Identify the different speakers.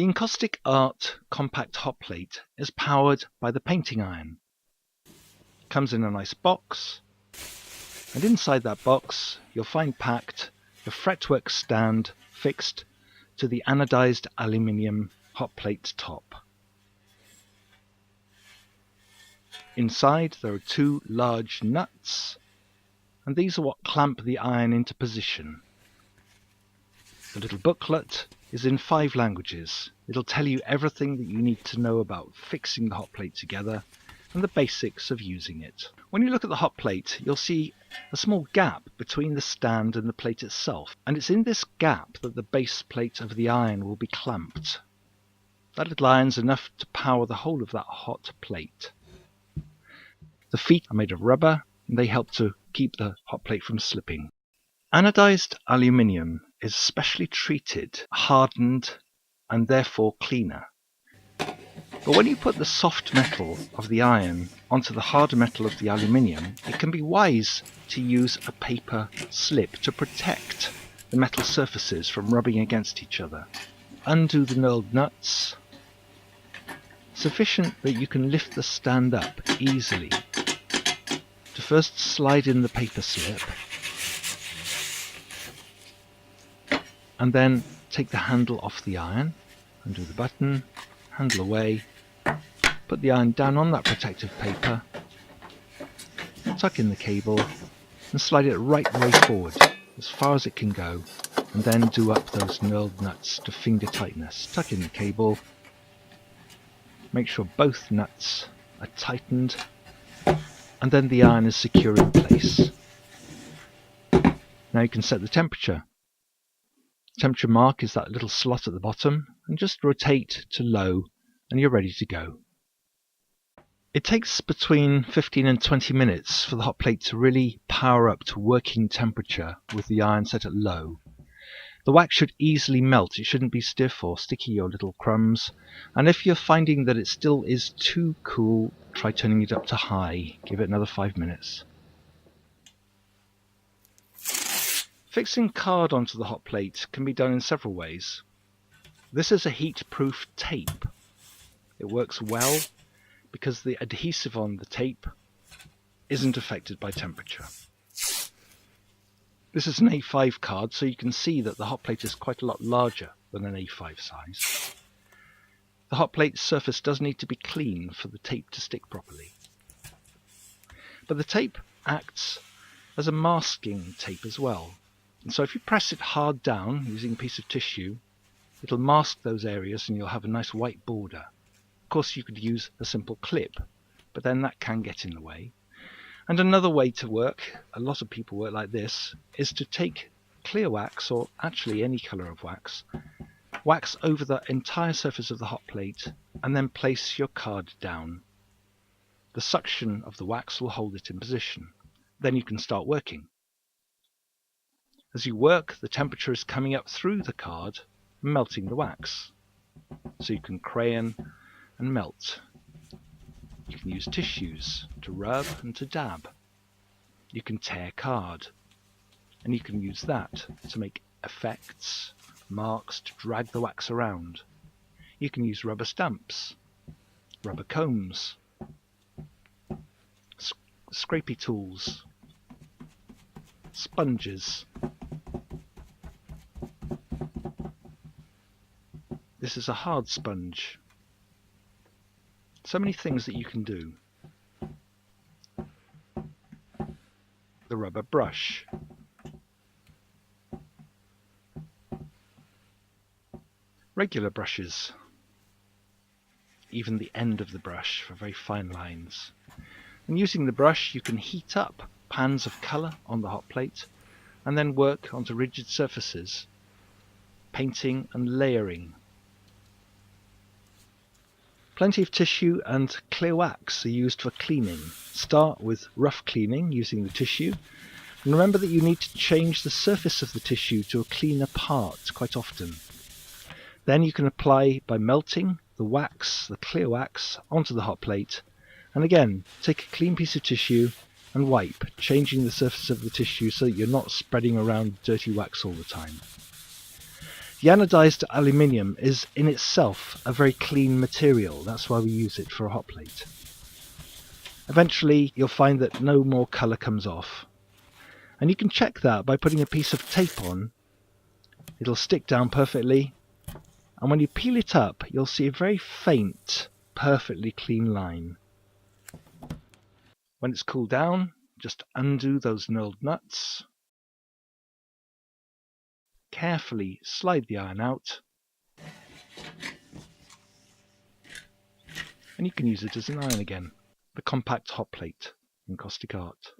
Speaker 1: The Encaustic Art Compact Hotplate is powered by the painting iron. It comes in a nice box, and inside that box you'll find packed the fretwork stand fixed to the anodised aluminium hotplate top. Inside there are two large nuts, and these are what clamp the iron into position. The little booklet is in 5 languages. It'll tell you everything that you need to know about fixing the hot plate together and the basics of using it. When you look at the hot plate, you'll see a small gap between the stand and the plate itself, and it's in this gap that the base plate of the iron will be clamped. That little iron's enough to power the whole of that hot plate. The feet are made of rubber, and they help to keep the hot plate from slipping. Anodized aluminium is specially treated, hardened, and therefore cleaner. But when you put the soft metal of the iron onto the hard metal of the aluminium, it can be wise to use a paper slip to protect the metal surfaces from rubbing against each other. Undo the knurled nuts, sufficient that you can lift the stand up easily. To first slide in the paper slip, and then take the handle off the iron, undo the button, handle away, put the iron down on that protective paper, tuck in the cable, and slide it right the way forward, as far as it can go, and then do up those knurled nuts to finger tightness. Tuck in the cable, make sure both nuts are tightened, and then the iron is secure in place. Now you can set the temperature. Temperature mark is that little slot at the bottom, and just rotate to low and you're ready to go. It takes between 15 and 20 minutes for the hot plate to really power up to working temperature with the iron set at low. The wax should easily melt, it shouldn't be stiff or sticky or little crumbs, and if you're finding that it still is too cool, try turning it up to high. Give it another 5 minutes. Fixing card onto the hot plate can be done in several ways. This is a heat-proof tape. It works well because the adhesive on the tape isn't affected by temperature. This is an A5 card, so you can see that the hot plate is quite a lot larger than an A5 size. The hot plate surface does need to be clean for the tape to stick properly. But the tape acts as a masking tape as well. And so if you press it hard down using a piece of tissue, it'll mask those areas and you'll have a nice white border. Of course you could use a simple clip, but then that can get in the way. And another way to work, a lot of people work like this, is to take clear wax, or actually any colour of wax, wax over the entire surface of the hot plate and then place your card down. The suction of the wax will hold it in position. Then you can start working. As you work, the temperature is coming up through the card and melting the wax. So you can crayon and melt. You can use tissues to rub and to dab. You can tear card, and you can use that to make effects, marks, to drag the wax around. You can use rubber stamps, rubber combs, scrapey tools, sponges. This is a hard sponge. So many things that you can do. The rubber brush. Regular brushes. Even the end of the brush for very fine lines. And using the brush you can heat up pans of colour on the hot plate and then work onto rigid surfaces, painting and layering. Plenty of tissue and clear wax are used for cleaning. Start with rough cleaning using the tissue, and remember that you need to change the surface of the tissue to a cleaner part quite often. Then you can apply by melting the wax, the clear wax, onto the hot plate, and again take a clean piece of tissue and wipe, changing the surface of the tissue so that you're not spreading around dirty wax all the time. The anodised aluminium is in itself a very clean material, that's why we use it for a hot plate. Eventually you'll find that no more colour comes off, and you can check that by putting a piece of tape on. It'll stick down perfectly, and when you peel it up you'll see a very faint, perfectly clean line. When it's cooled down, just undo those knurled nuts, carefully slide the iron out, and you can use it as an iron again. The compact hot plate, Encaustic Art.